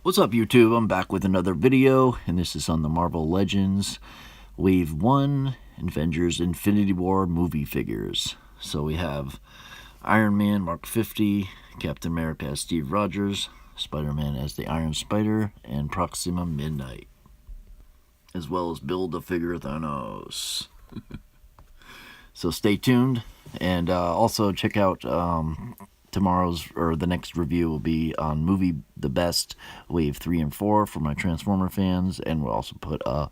What's up, YouTube? I'm back with another video, and this is on the Marvel Legends Wave 1 Avengers Infinity War movie figures. So we have Iron Man Mark 50, Captain America as Steve Rogers, Spider-Man as the Iron Spider, and Proxima Midnight, as well as Build-A-Figure Thanos. So stay tuned, and also check out tomorrow's or the next review will be on Movie The Best Wave 3 and 4 for my Transformer fans, and we'll also put a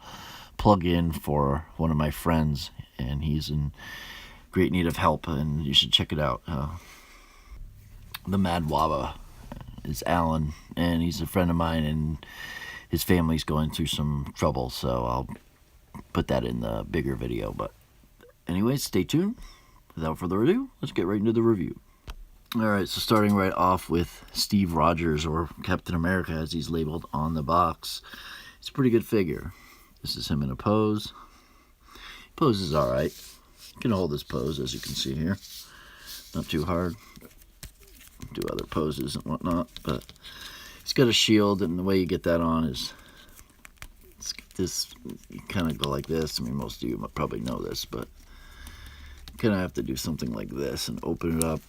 plug in for one of my friends, and he's in great need of help, and you should check it out. The Mad Waba is Alan, and he's a friend of mine, and his family's going through some trouble, so I'll put that in the bigger video. But anyways, stay tuned. Without further ado, let's get right into the review. Alright, so starting right off with Steve Rogers, or Captain America as he's labeled on the box. It's a pretty good figure. This is him in a pose. Pose is alright. He can hold his pose, as you can see here. Not too hard. Do other poses and whatnot, but he's got a shield, and the way you get that on is this. You kind of go like this. I mean, most of you probably know this, but you kind of have to do something like this and open it up,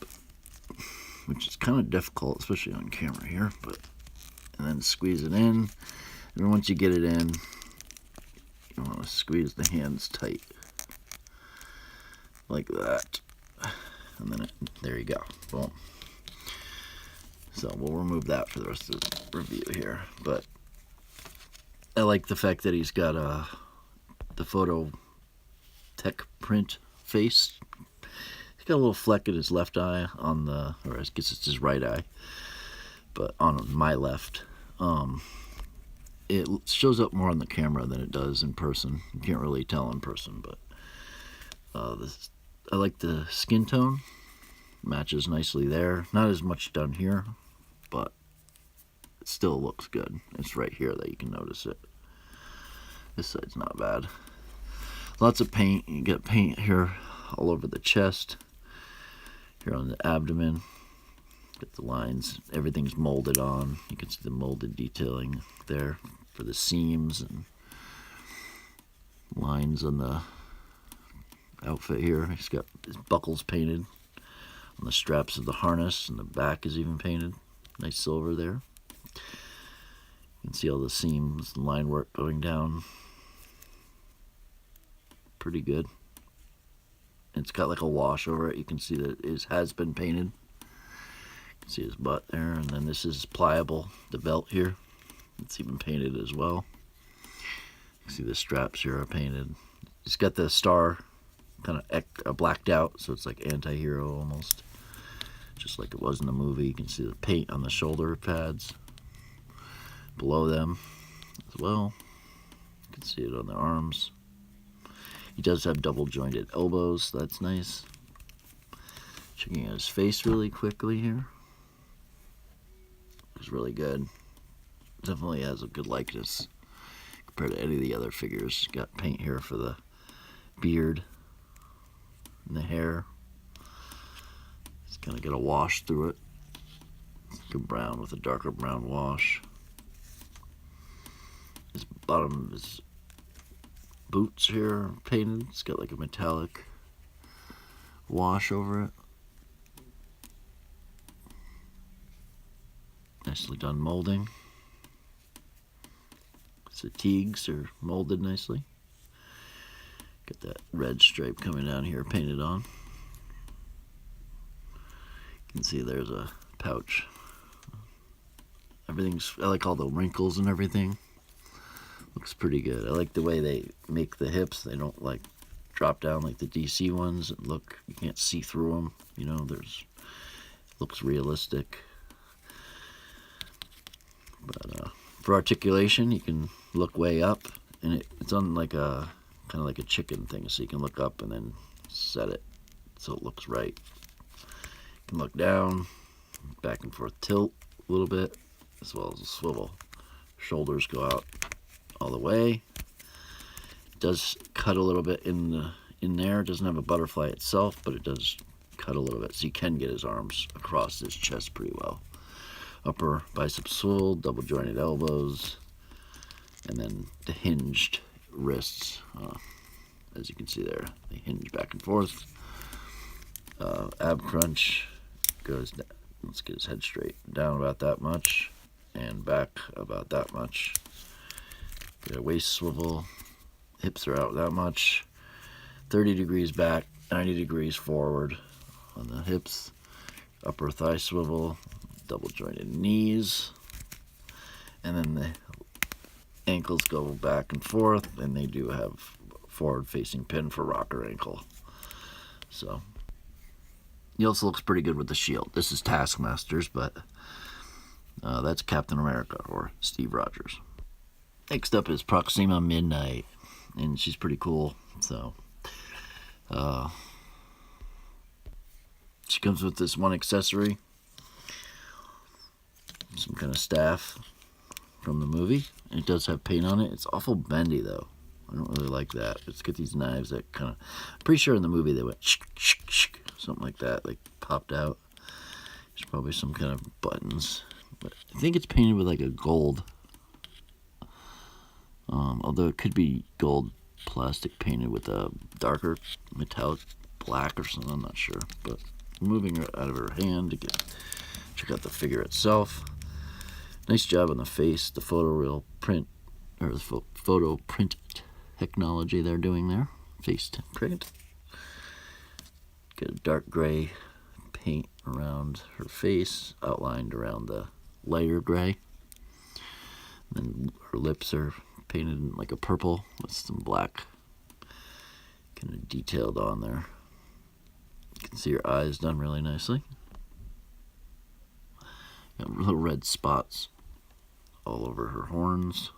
which is kind of difficult, especially on camera here, and then squeeze it in, and once you get it in, you want to squeeze the hands tight, like that, and then there you go, boom. So we'll remove that for the rest of the review here, but I like the fact that he's got the photo tech print face. He's got a little fleck in his left eye on the, or I guess it's his right eye, but on my left. It shows up more on the camera than it does in person. You can't really tell in person, but I like the skin tone. Matches nicely there. Not as much down here, but it still looks good. It's right here that you can notice it. This side's not bad. Lots of paint. You get paint here all over the chest. Here on the abdomen, get the lines, everything's molded on. You can see the molded detailing there for the seams and lines on the outfit here. He's got his buckles painted on the straps of the harness, and the back is even painted. Nice silver there. You can see all the seams and line work going down. Pretty good. It's got like a wash over it. You can see that it has been painted. You can see his butt there, and then this is pliable. The belt here, it's even painted as well. You can see the straps here are painted. It's got the star kind of blacked out, so it's like anti-hero almost, just like it was in the movie. You can see the paint on the shoulder pads below them as well. You can see it on the arms. He does have double jointed elbows, so that's nice. Checking out his face really quickly here. It's really good. Definitely has a good likeness compared to any of the other figures. He's got paint here for the beard and the hair. He's gonna get a wash through it. It's like a brown with a darker brown wash. His bottom is boots here painted. It's got like a metallic wash over it. Nicely done molding. His fatigues are molded nicely. Got that red stripe coming down here painted on. You can see there's a pouch. I like all the wrinkles and everything. Looks pretty good. I like the way they make the hips. They don't like drop down like the DC ones. Look, you can't see through them. You know, looks realistic. But for articulation, you can look way up, and it's on like a kind of like a chicken thing, so you can look up and then set it so it looks right. You can look down, back and forth tilt a little bit, as well as a swivel. Shoulders go out all the way. It does cut a little bit in there. It doesn't have a butterfly itself, but it does cut a little bit, so you can get his arms across his chest pretty well. upper bicep swivel, double jointed elbows, and then the hinged wrists. As you can see there, they hinge back and forth. Ab crunch goes down. Let's get his head straight. Down about that much, and back about that much. Get a waist swivel. Hips are out that much. 30 degrees back, 90 degrees forward on the hips. Upper thigh swivel, double jointed knees, and then the ankles go back and forth, and they do have forward facing pin for rocker ankle. So he also looks pretty good with the shield. This is Taskmaster's, but that's Captain America or Steve Rogers. Next up is Proxima Midnight, and she's pretty cool. So she comes with this one accessory, some kind of staff from the movie. And it does have paint on it. It's awful bendy though. I don't really like that. It's got these knives that kind of, I'm pretty sure in the movie they went shk, shk, shk, something like that, like popped out. There's probably some kind of buttons, but I think it's painted with like a gold, although it could be gold plastic painted with a darker metallic black or something, I'm not sure. But moving her out of her hand to check out the figure itself. Nice job on the face, the photoreal print, or the photo print technology they're doing there. Face print. Get a dark gray paint around her face, outlined around the lighter gray. And then her lips are painted in like a purple with some black kind of detailed on there. You can see her eyes done really nicely. Got little red spots all over her horns.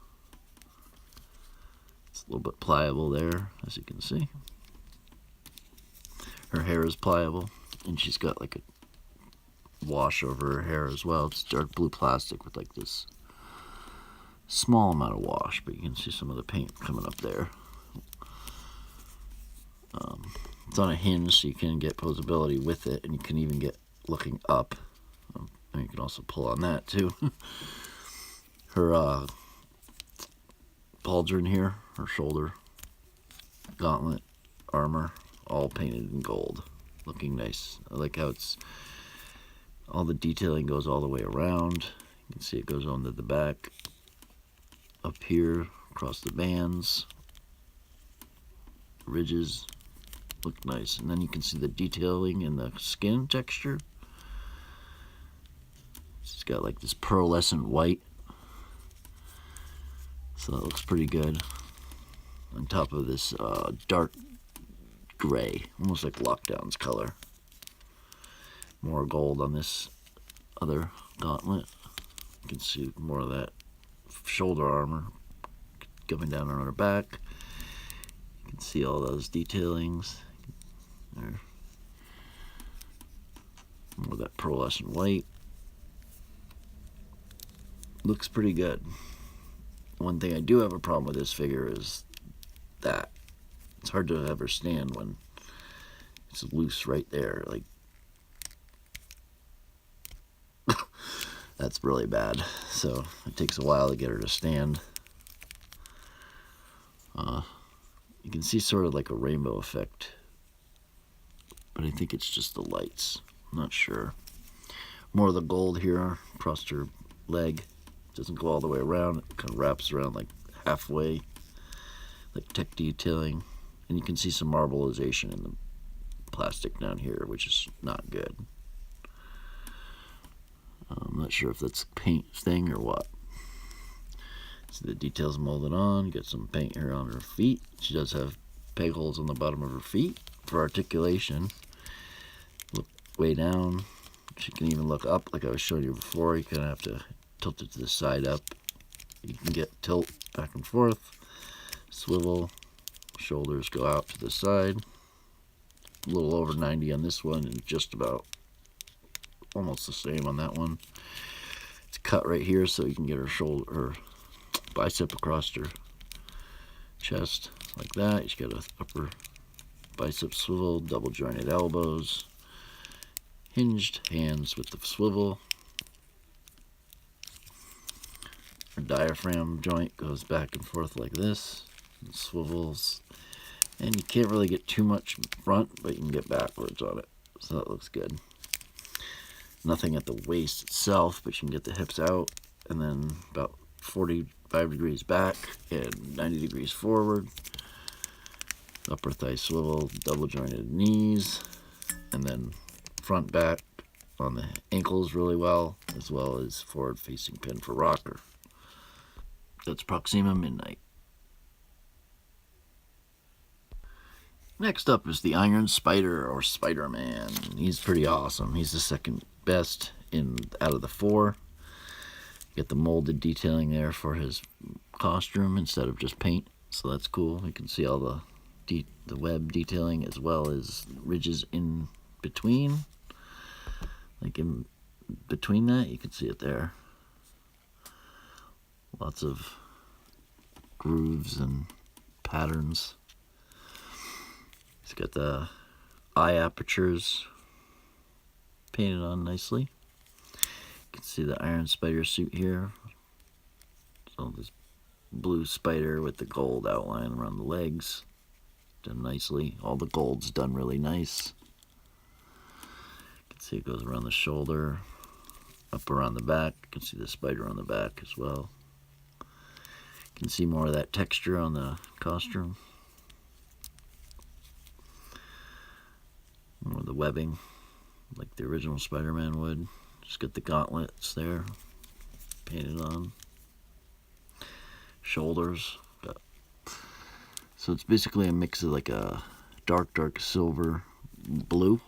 It's a little bit pliable there, as you can see. Her hair is pliable, and she's got like a wash over her hair as well. It's dark blue plastic with like this small amount of wash, but you can see some of the paint coming up there. It's on a hinge, so you can get posability with it, and you can even get looking up. And you can also pull on that too. Her pauldron here, her shoulder, gauntlet, armor, all painted in gold, looking nice. I like how it's all the detailing goes all the way around. You can see it goes onto the back, up here, across the bands, ridges, look nice. And then you can see the detailing in the skin texture. It's got like this pearlescent white, so that looks pretty good on top of this dark gray, almost like Lockdown's color. More gold on this other gauntlet. You can see more of that shoulder armor coming down on her back. You can see all those detailings there. More of that pearlescent white. Looks pretty good. One thing I do have a problem with this figure is that it's hard to ever stand when it's loose right there. Like, that's really bad. So it takes a while to get her to stand. You can see sort of like a rainbow effect, but I think it's just the lights. I'm not sure. More of the gold here across her leg. Doesn't go all the way around. It kind of wraps around like halfway, like tech detailing. And you can see some marbleization in the plastic down here, which is not good. I'm not sure if that's a paint thing or what. See the details molded on. Get some paint here on her feet. She does have peg holes on the bottom of her feet for articulation. Look way down. She can even look up, like I was showing you before. You kind of have to tilt it to the side up. You can get tilt back and forth, swivel, shoulders go out to the side. A little over 90 on this one, and just about almost the same on that one. It's cut right here so you can get her shoulder, her bicep across her chest like that. She's got an upper bicep swivel, double jointed elbows, hinged hands with the swivel. Our diaphragm joint goes back and forth like this, and swivels. And you can't really get too much front, but you can get backwards on it. So that looks good. Nothing at the waist itself, but you can get the hips out, and then about 45 degrees back and 90 degrees forward. Upper thigh swivel, double jointed knees, and then front back on the ankles really well as forward facing pin for rocker. That's Proxima Midnight. Next up is the Iron Spider, or Spider-Man. He's pretty awesome. He's the second best out of the 4. Get the molded detailing there for his costume instead of just paint, so that's cool. You can see all the web detailing as well as ridges in between. Like in between that, you can see it there. Lots of grooves and patterns. He's got the eye apertures painted on nicely. You can see the Iron Spider suit here. So this blue spider with the gold outline around the legs. Done nicely. All the gold's done really nice. You can see it goes around the shoulder, up around the back. You can see the spider on the back as well. You can see more of that texture on the costume. More of the webbing, like the original Spider-Man would. Just got the gauntlets there, painted on. Shoulders. So it's basically a mix of like a dark silver blue,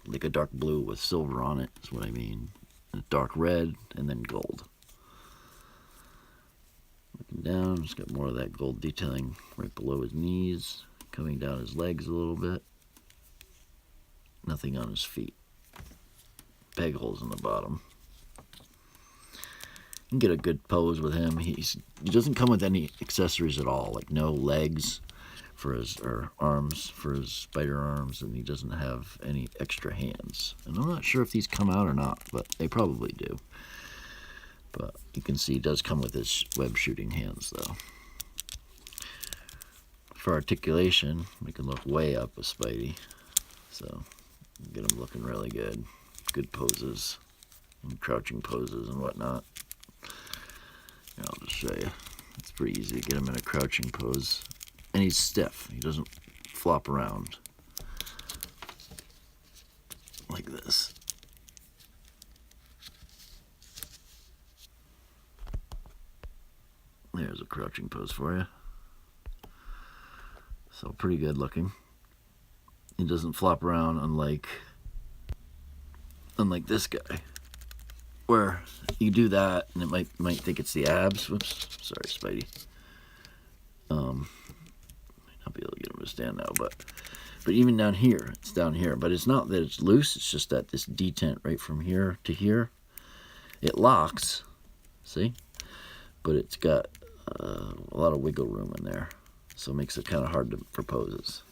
like a dark blue with silver on it, is what I mean. A dark red, and then gold. Looking down, it's got more of that gold detailing right below his knees, coming down his legs a little bit. Nothing on his feet. Peg holes in the bottom. You can get a good pose with him. He doesn't come with any accessories at all, like no legs for his, or arms for his spider arms, and he doesn't have any extra hands. And I'm not sure if these come out or not, but they probably do. But you can see he does come with his web shooting hands, though. For articulation, we can look way up with Spidey. So get him looking really good. Good poses, and crouching poses and whatnot. Here, I'll just show you. It's pretty easy to get him in a crouching pose. And he's stiff. He doesn't flop around like this. There's a crouching pose for you. So pretty good looking. He doesn't flop around unlike this guy, where you do that and it might think it's the abs. Whoops, sorry, Spidey. I'll be able to get him to stand now, but even down here, it's down here. But it's not that it's loose. It's just that this detent right from here to here, it locks. See, but it's got a lot of wiggle room in there, so it makes it kind of hard for poses.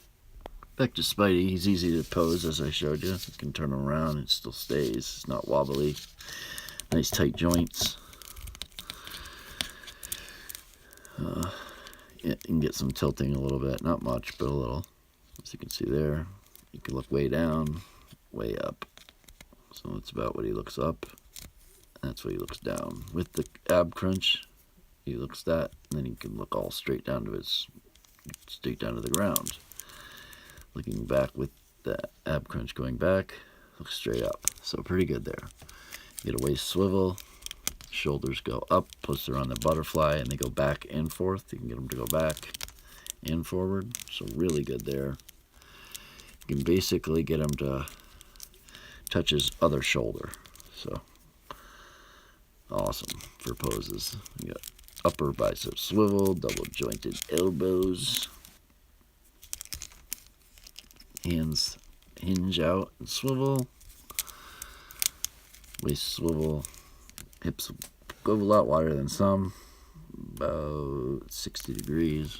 Back to Spidey, he's easy to pose as I showed you. You can turn him around and it still stays. It's not wobbly. Nice tight joints. You can get some tilting a little bit. Not much, but a little. As you can see there, you can look way down, way up. So it's about what he looks up. That's what he looks down. With the ab crunch, he looks that, and then he can look all straight down to the ground. Looking back with the ab crunch going back, looks straight up. So pretty good there. You get a waist swivel, shoulders go up, plus they're on the butterfly, and they go back and forth. You can get them to go back and forward. So really good there. You can basically get him to touch his other shoulder. So awesome for poses. You got upper bicep swivel, double jointed elbows. Hands hinge out and swivel. Waist swivel. Hips go a lot wider than some. About 60 degrees.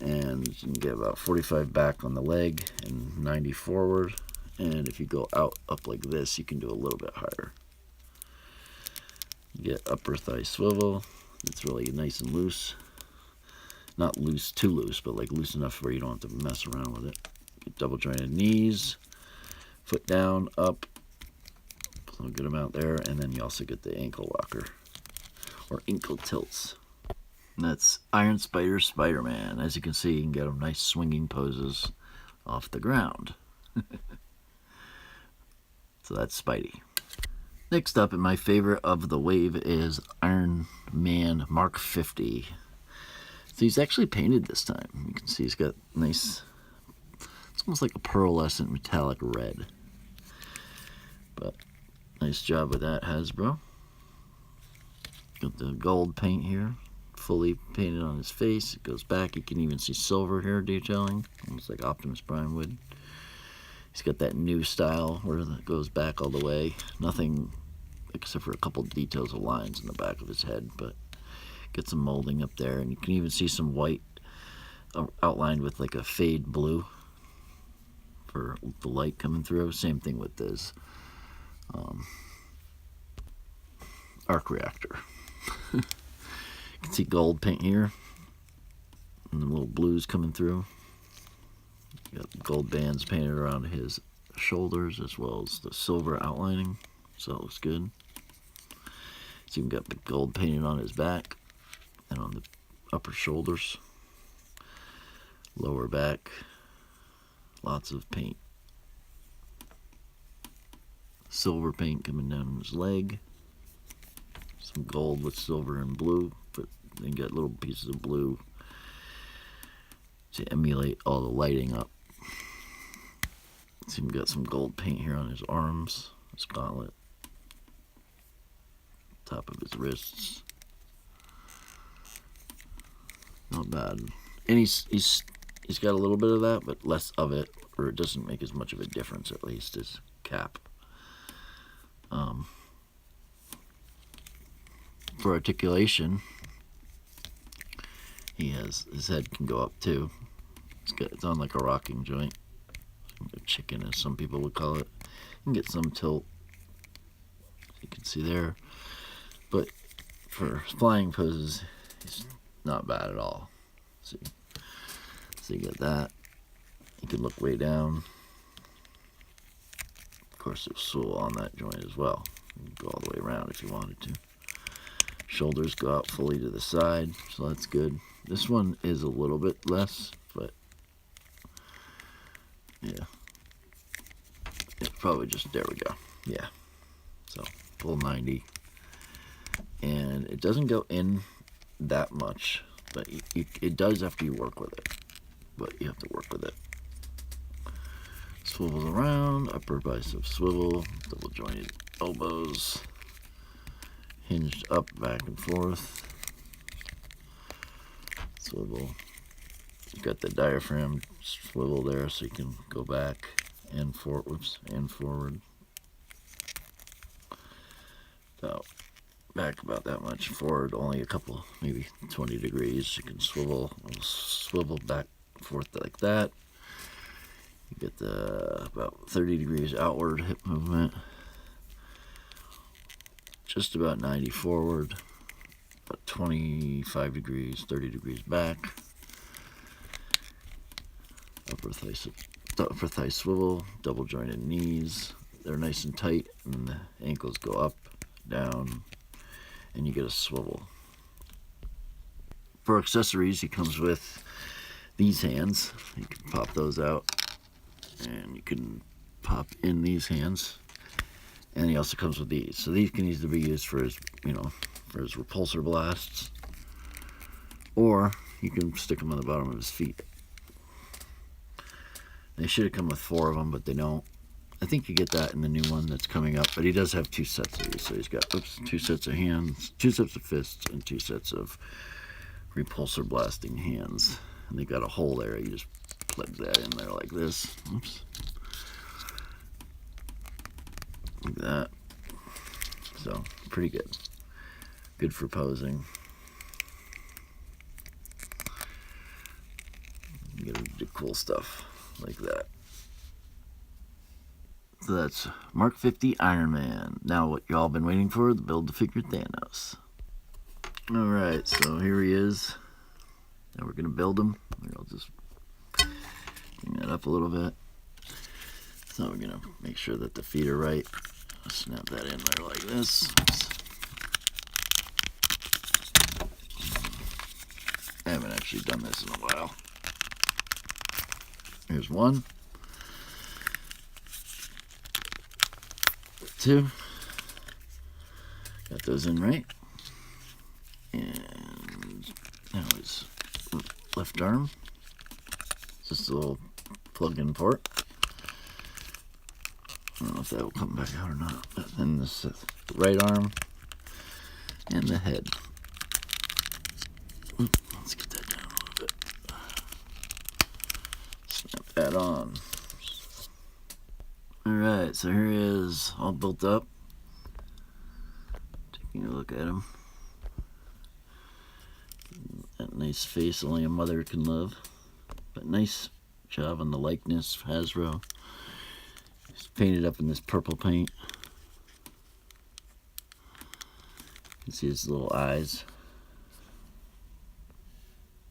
And you can get about 45 back on the leg and 90 forward. And if you go up like this, you can do a little bit higher. You get upper thigh swivel. It's really nice and loose. Not loose, too loose, but like loose enough where you don't have to mess around with it. Get double jointed knees, foot down, up, a good amount there, and then you also get the ankle rocker, or ankle tilts. And that's Iron Spider Spider-Man. As you can see, you can get them nice swinging poses off the ground. So that's Spidey. Next up, and my favorite of the wave, is Iron Man Mark 50. So he's actually painted this time. You can see he's got nice, it's almost like a pearlescent metallic red. But nice job with that, Hasbro. Got the gold paint here, fully painted on his face. It goes back. You can even see silver hair detailing, almost like Optimus Prime would. He's got that new style where it goes back all the way. Nothing except for a couple details of lines in the back of his head, but get some molding up there, and you can even see some white outlined with like a fade blue for the light coming through. Same thing with this arc reactor. You can see gold paint here, and the little blues coming through. You got gold bands painted around his shoulders as well as the silver outlining, so it looks good. So you've got the gold painted on his back and on the upper shoulders, lower back, lots of paint. Silver paint coming down his leg, some gold with silver and blue, but then got little pieces of blue to emulate all the lighting up. So you've got some gold paint here on his arms, his gauntlet, top of his wrists. Not bad. And he's got a little bit of that, but less of it, or it doesn't make as much of a difference, at least, his cap. For articulation, his head can go up too. It's on like a rocking joint, a chicken as some people would call it. You can get some tilt, you can see there, but for flying poses, he's not bad at all. See, so you get that. You can look way down. Of course, there's swivel on that joint as well. You can go all the way around if you wanted to. Shoulders go out fully to the side, so that's good. This one is a little bit less, but yeah, it's probably just, there we go. Yeah, so full 90, and it doesn't go in that much, but it does after you work with it. But you have to work with it. Swivels around, upper bicep swivel, double jointed elbows, hinged up, back and forth. Swivel. You've got the diaphragm swivel there, so you can go back and forward. And forward. So back about that much. Forward only a couple, maybe 20 degrees. You can swivel back and forth like that. You get the about 30 degrees outward hip movement. Just about 90 forward, about 25 degrees, 30 degrees back. Upper thigh swivel, double jointed knees. They're nice and tight, and the ankles go up, down, and you get a swivel. For accessories, he comes with these hands. You can pop those out, and you can pop in these hands. And he also comes with these. So these can either be used for his, for his repulsor blasts, or you can stick them on the bottom of his feet. They should have come with 4 of them, but they don't. I think you get that in the new one that's coming up, but he does have 2 sets of these. So he's got 2 sets of hands, 2 sets of fists, and 2 sets of repulsor blasting hands. And they got a hole there. You just plug that in there like this. Oops. Like that. So pretty good. Good for posing. You get to do cool stuff like that. So that's Mark 50 Iron Man. Now what y'all been waiting for, the Build-A-Figure Thanos. Alright, so here he is. Now we're going to build him. I'll just bring that up a little bit. So we're going to make sure that the feet are right. I'll snap that in there like this. I haven't actually done this in a while. Here's one. Two. Got those in right. And now his left arm. Just a little plug-in port. I don't know if that will come back out or not. But then this right arm and the head. Let's get that down a little bit. Snap that on. Alright, so here he is, all built up. Taking a look at him. That nice face only a mother can love. But nice job on the likeness, Hasbro. He's painted up in this purple paint. You can see his little eyes.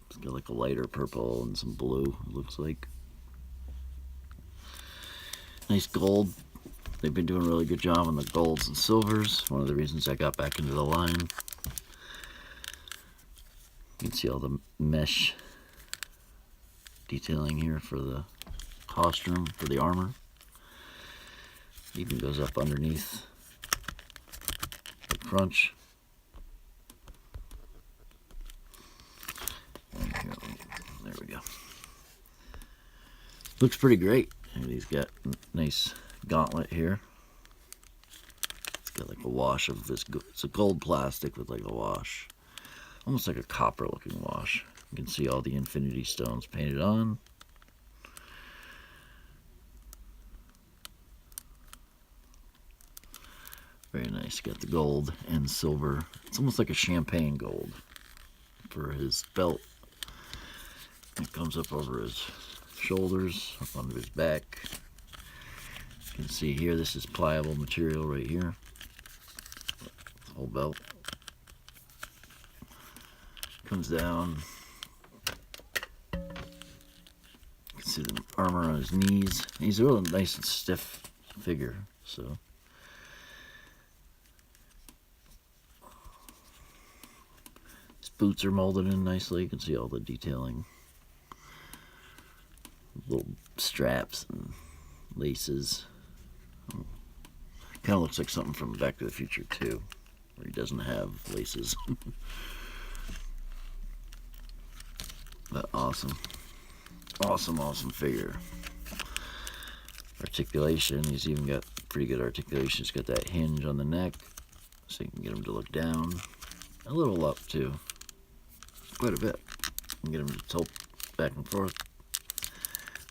It's got like a lighter purple and some blue, it looks like. Nice gold. They've been doing a really good job on the golds and silvers. One of the reasons I got back into the line. You can see all the mesh detailing here for the costume, for the armor. Even goes up underneath the crunch. And here, there we go. Looks pretty great. And he's got a nice gauntlet here. It's got like a wash of this. It's a gold plastic with like a wash. Almost like a copper looking wash. You can see all the infinity stones painted on. Very nice. Got the gold and silver. It's almost like a champagne gold for his belt. It comes up over his shoulders, up onto his back. You can see here, this is pliable material right here. Whole belt. Comes down. You can see the armor on his knees. He's a really nice and stiff figure, so. His boots are molded in nicely. You can see all the detailing. Little straps and laces. Kind of looks like something from Back to the Future 2, where he doesn't have laces. But awesome. Awesome figure. Articulation. He's even got pretty good articulation. He's got that hinge on the neck, so you can get him to look down. A little up, too. Quite a bit. You can get him to tilt back and forth.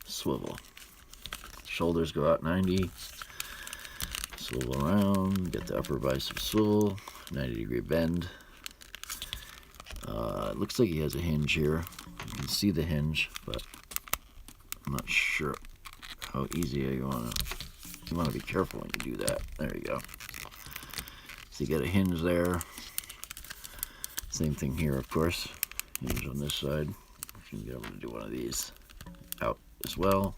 Swivel. Shoulders go out 90. Swivel around. Get the upper bicep swivel. 90-degree bend. It looks like he has a hinge here. You can see the hinge, but I'm not sure how easy you want to be careful when you do that. There you go. So you get a hinge there. Same thing here, of course. Hinge on this side. You can get able to do one of these out as well.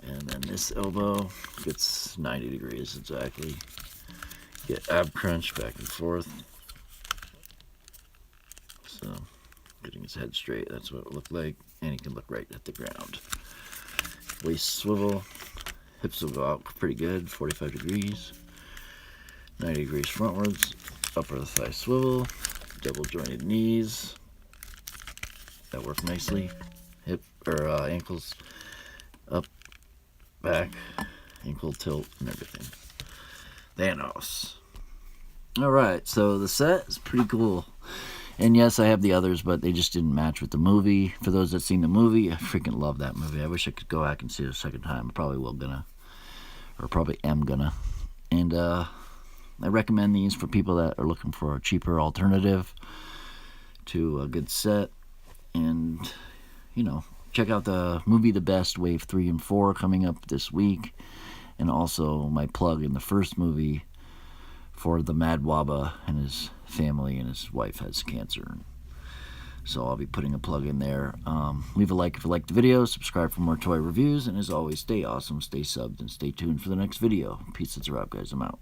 And then this elbow gets 90 degrees exactly. Get ab crunch back and forth. So, getting his head straight, that's what it looked like. And he can look right at the ground. Waist swivel. Hips will go out pretty good, 45 degrees. 90 degrees frontwards. Upper thigh swivel. Double jointed knees. That worked nicely. Hip or ankles up, back, ankle tilt, and everything. Thanos. Alright, so the set is pretty cool. And yes, I have the others, but they just didn't match with the movie. For those that seen the movie, I freaking love that movie. I wish I could go back and see it a second time. I probably will gonna. Or probably am gonna. And I recommend these for people that are looking for a cheaper alternative to a good set. And, you know, check out the movie The Best, Wave 3 and 4 coming up this week. And also my plug in the first movie for the Mad Waba and his family, and his wife has cancer. So I'll be putting a plug in there. Leave a like if you liked the video, subscribe for more toy reviews, and as always, stay awesome, stay subbed, and stay tuned for the next video. Peace, it's a wrap, guys. I'm out.